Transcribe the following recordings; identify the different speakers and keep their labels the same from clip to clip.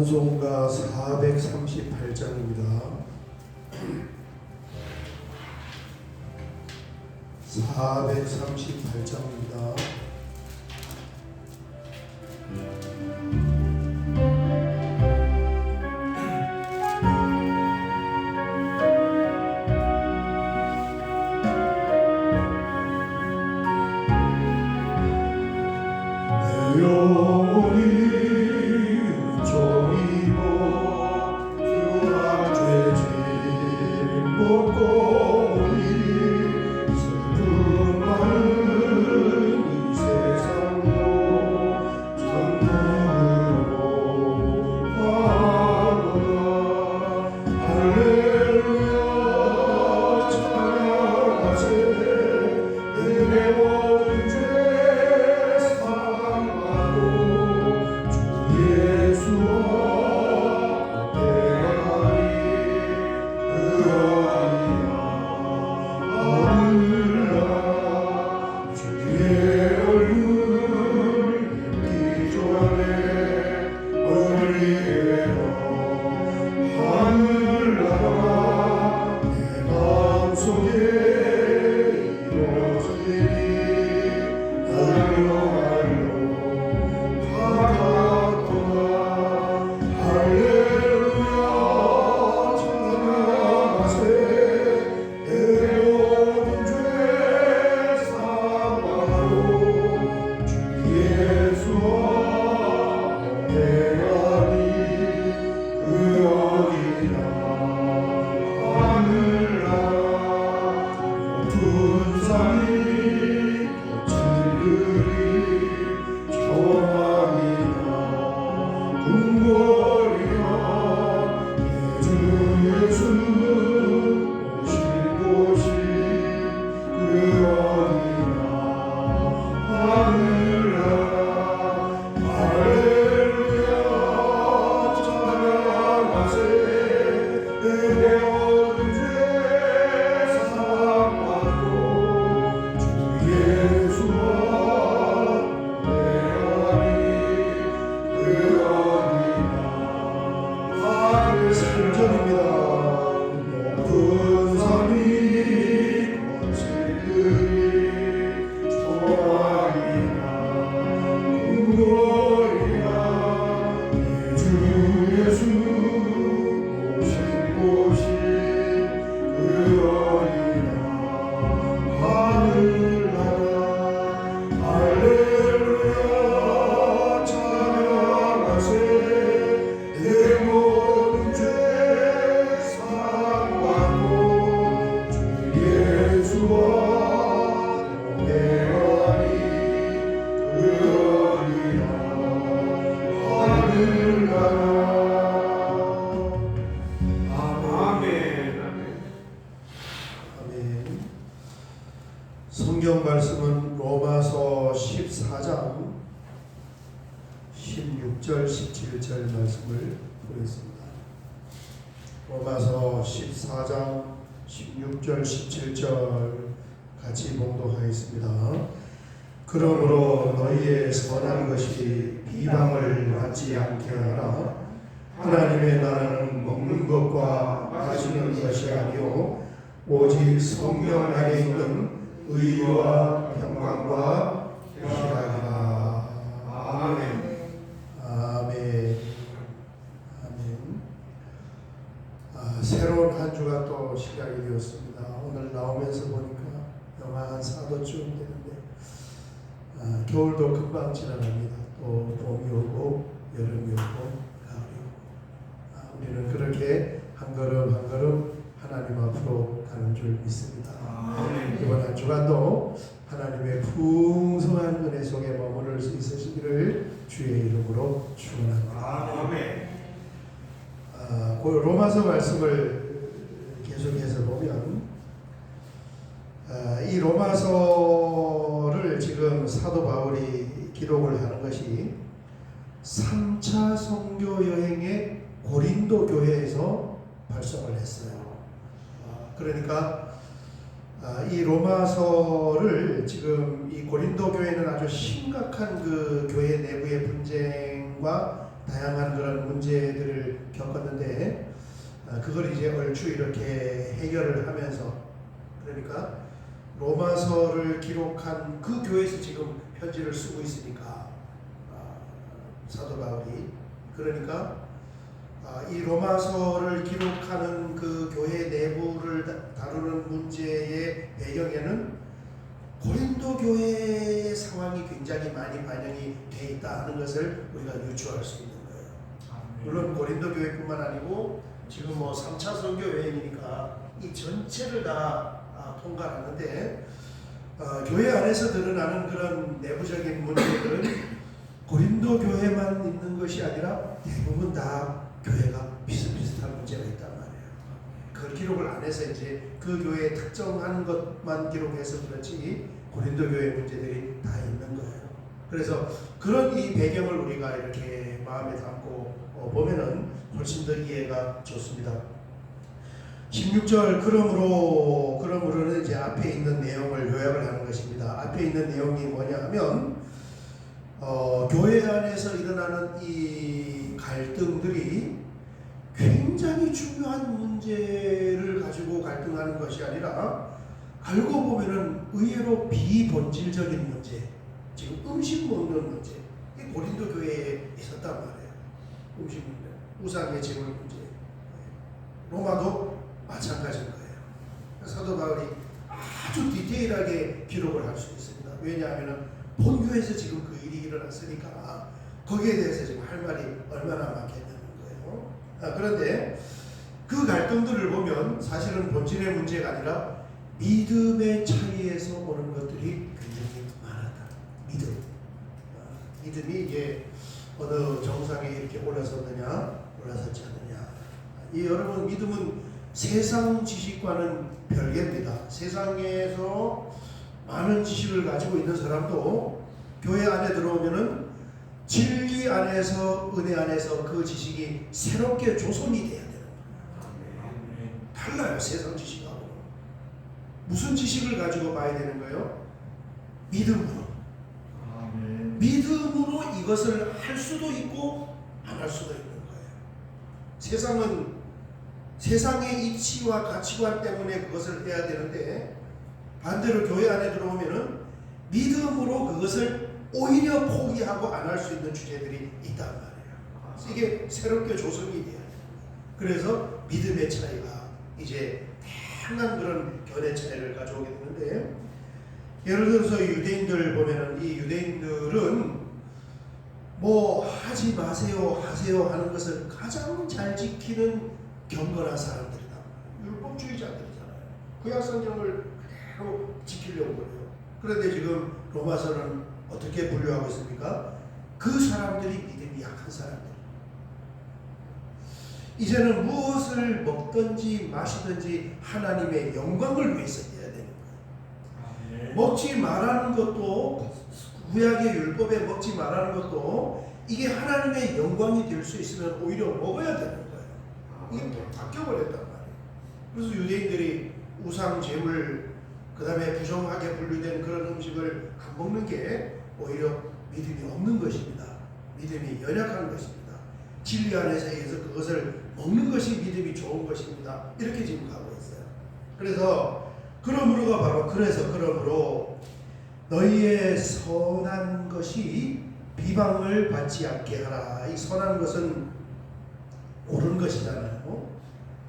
Speaker 1: 찬송가 438장입니다. 438장입니다. 성경 말씀은 로마서 14장 16절 17절 말씀을 보겠습니다. 로마서 14장 16절 17절 같이 봉독하겠습니다. 그러므로 너희의 선한 것이 비방을 받지 않게 하라. 하나님의 나라는 먹는 것과 마시는 것이 아니요 오직 성령 안에 있는 의와 평강과 희락이라. 아멘. 아멘. 아멘. 새로운 한 주가 또 시작이 되었습니다. 오늘 나오면서 보니까 영하 한 4도쯤 되는데 겨울도 금방 지나갑니다. 또 봄이 오고 여름이 오고 가을이 오고 우리는 그렇게 한 걸음 한 걸음 하나님 앞으로 가는 줄 믿습니다. 이번 한 주간도 하나님의 풍성한 은혜 속에 머무를 수 있으시기를 주의 이름으로 축원합니다. 로마서 말씀을 계속해서 보면 이 로마서를 지금 사도 바울이 기록을 하는 것이 3차 선교 여행의 고린도 교회에서 발송을 했어요. 그러니까 이 로마서를 지금 이 고린도 교회는 아주 심각한 그 교회 내부의 분쟁과 다양한 그런 문제들을 겪었는데 그걸 이제 얼추 이렇게 해결을 하면서, 그러니까 로마서를 기록한 그 교회에서 지금 편지를 쓰고 있으니까 사도 바울이, 그러니까 이 로마서를 기록하는 그 교회 내부를 다루는 문제의 배경에는 고린도 교회의 상황이 굉장히 많이 반영이 돼 있다 하는 것을 우리가 유추할 수 있는 거예요. 물론 고린도 교회뿐만 아니고 지금 뭐 3차 선교 여행이니까 이 전체를 다 통과하는데 교회 안에서 드러나는 그런 내부적인 문제들은 고린도 교회만 있는 것이 아니라 대부분 다 교회가 비슷비슷한 문제가 있단 말이에요. 그 기록을 안 해서 이제 그 교회에 특정한 것만 기록해서 그렇지 고린도 교회 문제들이 다 있는 거예요. 그래서 그런 이 배경을 우리가 이렇게 마음에 담고 보면은 훨씬 더 이해가 좋습니다. 16절 그러므로는 이제 앞에 있는 내용을 요약을 하는 것입니다. 앞에 있는 내용이 뭐냐 하면 교회 안에서 일어나는 이 갈등들이 굉장히 중요한 문제를 가지고 갈등하는 것이 아니라 알고 보면은 의외로 비본질적인 문제, 지금 음식 먹는 문제, 이 고린도 교회에 있었단 말이에요. 음식 문제, 우상의 제물 문제, 로마도 마찬가지인 거예요. 사도 바울이 아주 디테일하게 기록을 할 수 있습니다. 왜냐하면 본교에서 지금 그 일이 일어났으니까 거기에 대해서 지금 할 말이 얼마나 많겠냐는 거예요. 그런데 그 갈등들을 보면 사실은 본질의 문제가 아니라 믿음의 차이에서 오는 것들이 굉장히 많았다. 믿음이 이게 어느 정상에 이렇게 올라섰느냐 올라섰지 않느냐. 여러분, 믿음은 세상 지식과는 별개입니다. 세상에서 많은 지식을 가지고 있는 사람도 교회 안에 들어오면은 진리 안에서, 은혜 안에서 그 지식이 새롭게 조성이 돼야 되는 거예요. 달라요, 세상 지식하고. 무슨 지식을 가지고 봐야 되는 거예요? 믿음으로. 믿음으로 이것을 할 수도 있고 안 할 수도 있는 거예요. 세상은 세상의 이치와 가치관 때문에 그것을 해야 되는데, 반대로 교회 안에 들어오면은 믿음으로 그것을 오히려 포기하고 안 할 수 있는 주제들이 있단 말이에요. 이게 새롭게 조성이 돼야 돼요. 그래서 믿음의 차이가 이제 다양한 그런 견해 차이를 가져오게 되는데, 예를 들어서 유대인들 보면은 이 유대인들은 뭐 하지 마세요 하세요 하는 것을 가장 잘 지키는 경건한 사람들이다. 율법주의자들이잖아요. 구약 성경을 그대로 지키려고 그래요. 그런데 지금 로마서는 어떻게 분류하고 있습니까? 그 사람들이 믿음이 약한 사람들. 이제는 무엇을 먹든지 마시든지 하나님의 영광을 위해서 해야 되는 거예요. 먹지 말라는 것도, 구약의 율법에 먹지 말라는 것도 이게 하나님의 영광이 될 수 있으면 오히려 먹어야 되는 거예요. 이게 바뀌어버렸단 말이에요. 그래서 유대인들이 우상 제물, 그 다음에 부정하게 분류된 그런 음식을 안 먹는 게 오히려 믿음이 없는 것입니다. 믿음이 연약한 것입니다. 진리 안에서 그것을 먹는 것이 믿음이 좋은 것입니다. 이렇게 지금 가고 있어요. 그래서 그러므로가 바로 그러므로 너희의 선한 것이 비방을 받지 않게 하라. 이 선한 것은 옳은 것이잖아요.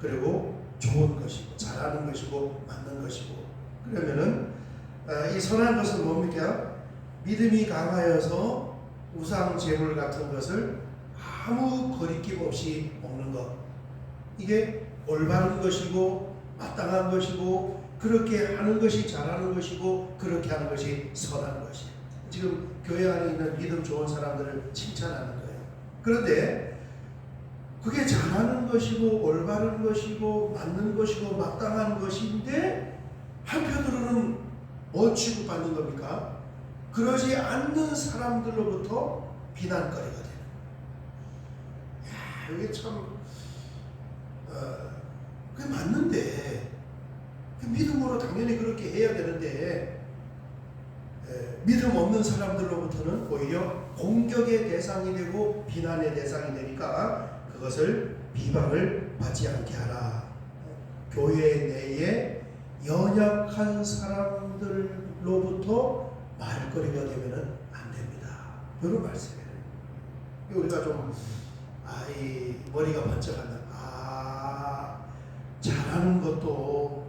Speaker 1: 그리고 좋은 것이고 잘하는 것이고 맞는 것이고. 그러면은 이 선한 것은 뭡니까? 믿음이 강하여서 우상 제물 같은 것을 아무 거리낌 없이 먹는 것. 이게 올바른 것이고 마땅한 것이고 그렇게 하는 것이 잘하는 것이고 그렇게 하는 것이 선한 것이에요. 지금 교회 안에 있는 믿음 좋은 사람들을 칭찬하는 거예요. 그런데 그게 잘하는 것이고 올바른 것이고 맞는 것이고 마땅한 것인데 한편으로는 뭐 취급받는 겁니까? 그러지 않는 사람들로부터 비난거리가 되는 거예요. 이게 참 그게 맞는데, 믿음으로 당연히 그렇게 해야 되는데 믿음 없는 사람들로부터는 오히려 공격의 대상이 되고 비난의 대상이 되니까 그것을 비방을 받지 않게 하라. 교회 내에 연약한 사람들로부터 말거리가 되면 안 됩니다. 이런 말씀이에요. 우리가 좀 이 머리가 번쩍한다. 잘하는 것도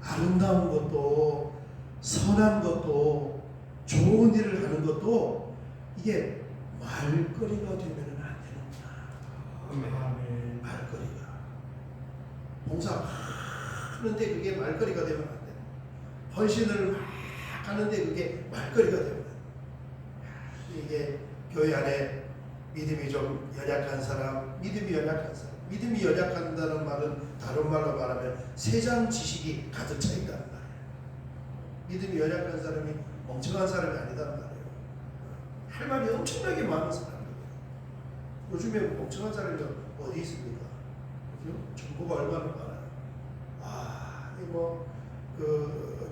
Speaker 1: 아름다운 것도 선한 것도 좋은 일을 하는 것도 이게 말거리가 되면 안 되는구나. 말거리가 봉사하는데 그게 말거리가 되면 안 돼. 헌신을 막 하는데 그게 말거리가 되면 안 돼. 이게 교회 안에 믿음이 좀 연약한 사람, 믿음이 연약한다는 말은 다른 말로 말하면 세상 지식이 가득 차 있다는 말이에요. 믿음이 연약한 사람이 멍청한 사람이 아니단 말이에요. 할 말이 엄청나게 많은 사람이에요. 요즘에 멍청한 사람이 어디 있습니까? 정보가 얼마나 많아요.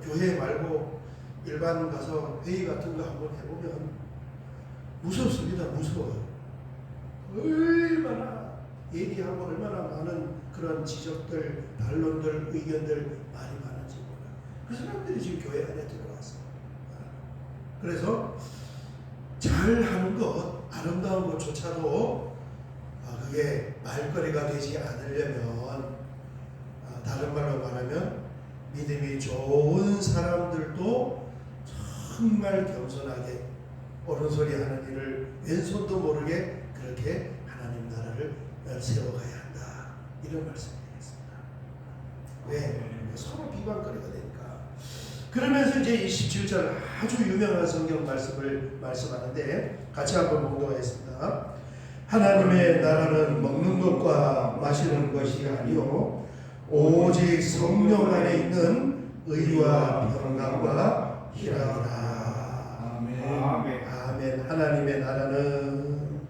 Speaker 1: 교회 말고 일반 가서 회의 같은 거 한번 해보면 무섭습니다. 무서워요. 얼마나 얘기하고 얼마나 많은 그런 지적들, 반론들, 의견들 많이 많은지 몰라요. 그 사람들이 지금 교회 안에 들어왔어요. 그래서 잘하는 것, 아름다운 것조차도 그게 말거리가 되지 않으려면 다른 말로 말하면 믿음이 좋은 사람들도 정말 겸손하게 옳은 소리 하는 일을 왼손도 모르게 그렇게 하나님 나라를 세워가야 한다. 이런 말씀이 되겠습니다. 왜? 서로 비방거리가 되니까. 그러면서 이제 27절 아주 유명한 성경 말씀을 말씀하는데 같이 한번 봉독하겠습니다. 하나님의 나라는 먹는 것과 마시는 것이 아니요 오직 성령 안에 있는 의와 평강과 희락이라. 아멘. 아멘. 하나님의 나라는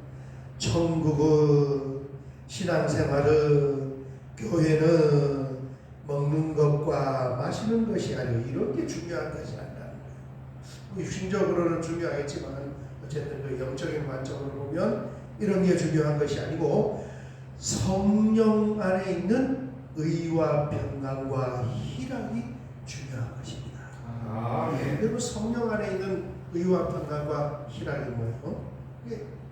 Speaker 1: 천국은 신앙생활은 교회는 먹는 것과 마시는 것이 아니고 이런 게 중요한 것이 아니라는 거예요. 육신적으로는 중요하겠지만 어쨌든 그 영적인 관점으로 보면 이런 게 중요한 것이 아니고 성령 안에 있는 의와 평강과 희락이 중요한 것입니다. 그리고 성령 안에 있는 의와 평강과 희락이 뭐예요?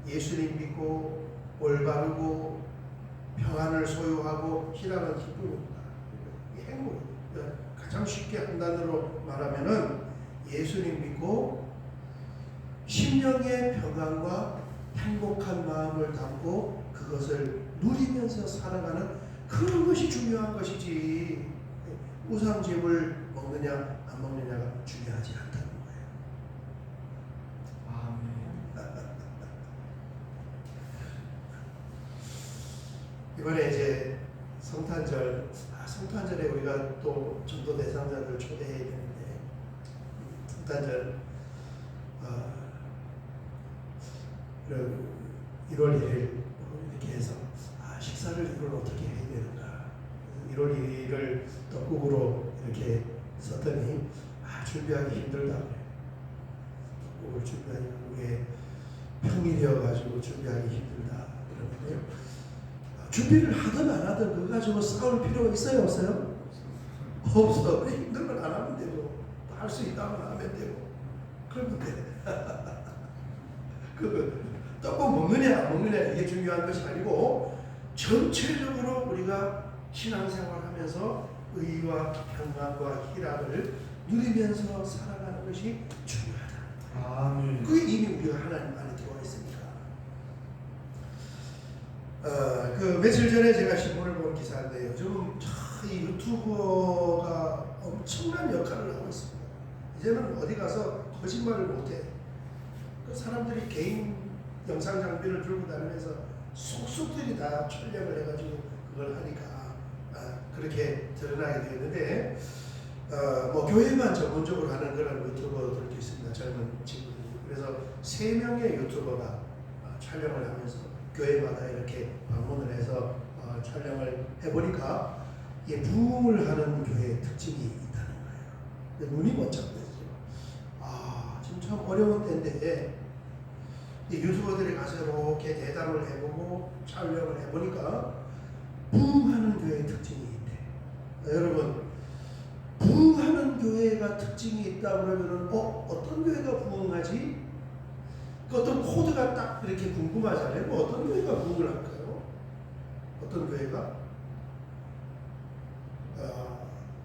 Speaker 1: 예수님 믿고 올바르고 평안을 소유하고 희락은 기쁨입니다. 행복. 가장 쉽게 한 단어로 말하면은 예수님 믿고 심령의 평안과 행복한 마음을 담고 그것을 누리면서 살아가는 그런 것이 중요한 것이지 우상집을 먹느냐 안 먹느냐가 중요하지 않다는 거예요. 이번에 이제 성탄절, 성탄절에 우리가 또 전도 대상자들 초대해야 되는데 성탄절 1월 1일 이렇게 해서 식사를 이걸 어떻게 해야 되는가. 1월 1일을 떡국으로 이렇게 썼더니 준비하기 힘들다 그래요. 떡국을 준비하기 그게 평일이어가지고 준비하기 힘들다 그러는데요. 준비를 하든 안 하든 그거 가지고 싸울 필요가 있어요 없어요? 없어. 힘든 건 안 하면 되고 할 수 있다면 하면 되고 그러면 돼. 떡국 먹느냐 안 먹느냐 이게 중요한 것이 아니고 전체적으로 우리가 신앙생활하면서 의와 평강과 희락을 누리면서 살아가는 것이 중요하다. 그게 이미 우리가 하나님 안에 들어와 있습니다. 며칠 전에 제가 신문을 본 기사인데 요즘 이 유튜버가 엄청난 역할을 하고 있습니다. 이제는 어디 가서 거짓말을 못해. 그 사람들이 개인 영상 장비를 들고 다니면서 속속들이 다 촬영을 해가지고 그걸 하니까 그렇게 드러나게 되었는데 교회만 전문적으로 하는 그런 유튜버들도 있습니다. 젊은 친구들이. 그래서 3명의 유튜버가 촬영을 하면서 교회마다 이렇게 방문을 해서 촬영을 해보니까 이게 부흥을 하는 교회의 특징이 있다는 거예요. 눈이 번쩍 뜨죠. 지금 참 어려운 때인데 이 유튜버들이 가서 이렇게 대담을 해보고 촬영을 해보니까 부흥하는 교회의 특징이 있대. 여러분, 부흥하는 교회가 특징이 있다 그러면은 어떤 교회가 부흥하지? 그 어떤 코드가 딱 이렇게 궁금하잖아요. 뭐 어떤 교회가 부흥을 할까요? 어떤 교회가?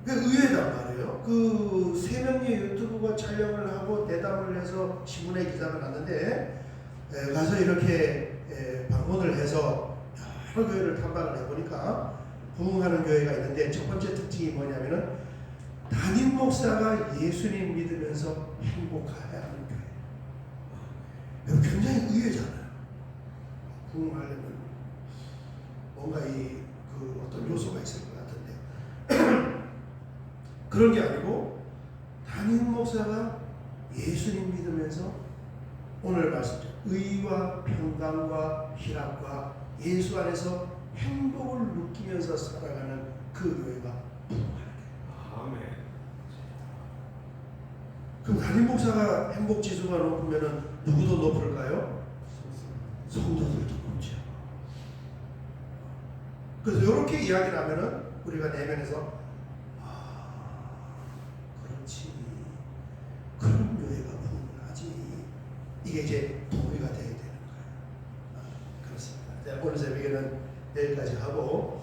Speaker 1: 의외단 말이에요. 그 3명의 유튜브가 촬영을 하고 대담을 해서 신문에 기사가 났는데 가서 이렇게 방문을 해서 여러 교회를 탐방을 해보니까 부흥하는 교회가 있는데 첫 번째 특징이 뭐냐면은 담임 목사가 예수님 믿으면서 행복해야 하는 교회. 굉장히 의외잖아요. 부흥하려면 뭔가 그 어떤 요소가 있을 것 같은데 그런 게 아니고 담임 목사가 예수님 믿으면서 오늘 말씀처럼 의와 평강과 희락과 예수 안에서 행복을 느끼면서 살아가는 그 교회가 부흥하는 교회. 아멘. 그럼 담임 목사가 행복 지수가 높으면은 누구도 높을까요? 성도들도 높죠. 그래서 이렇게 이야기를 하면은 우리가 내면에서 그렇지, 그런 교회가 부흥하지, 이게 이제 동의가 돼야 되는 거예요. 그렇습니다. 오늘 새벽에는 여기까지 하고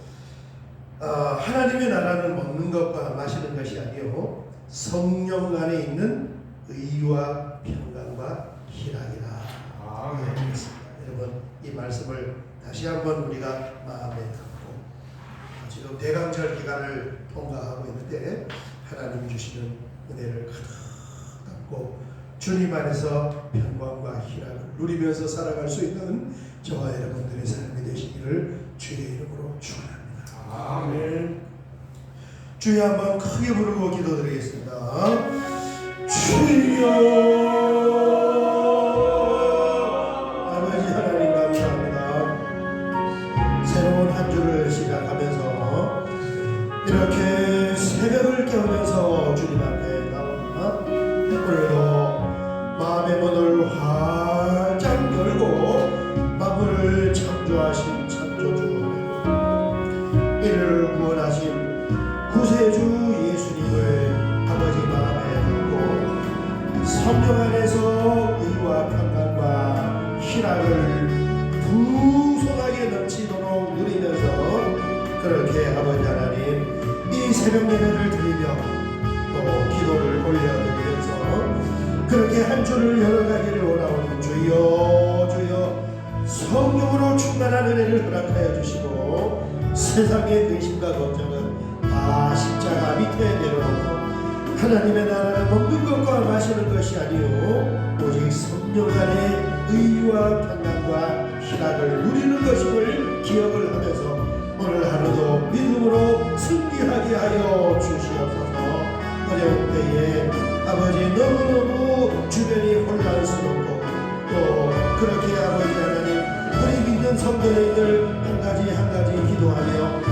Speaker 1: 하나님의 나라는 먹는 것과 마시는 것이 아니요 성령 안에 있는 의와 평강과 희락이라. 그렇습니다. 여러분, 이 말씀을 다시 한번 우리가 마음에 담고 지금 대강절 기간을 통과하고 있는데 하나님 주시는 은혜를 가득 담고 주님 안에서 평강과 희락을 누리면서 살아갈 수 있는 저와 여러분들의 삶이 되시기를 주의 이름으로 축원합니다. 아멘. 주여 한번 크게 부르고 기도드리겠습니다. 주여, 아버지 하나님 감사합니다. 새로운 한 주를 시작하면서 이렇게 새벽을 깨우면서 주님 앞에 나옵니다. 오늘도 마음의 문을 활짝 열고 만물을 창조하신 창조주, 이를 구원하신 구세주 예수님을 아버지 마음에 담고 성령 안에서 의와 평강과 희락을 풍성하게 넘치도록 누리면서 그렇게 아버지 하나님 이 새벽 예배를 드리며 또 기도를 올려드리면서 그렇게 한 주를 열어가기를 원하오니 주여 주여 성령으로 충만한 은혜를 허락하여 주시고 세상의 근심과 걱정은 다 십자가 밑에 내려놓고 하나님의 나라는 먹는 것과 마시는 것이 아니요 오직 성령 안에 의와 평강과 희락을 누리는 것임을 기억을 하면서 오늘 하루도 믿음으로 승리하게 하여 주시옵소서. 어려운 때에 아버지 너무너무 주변이 혼란스럽고 또 그렇게 아버지 하나님 우리 믿는 성도님들 한 가지 한 가지 기도하며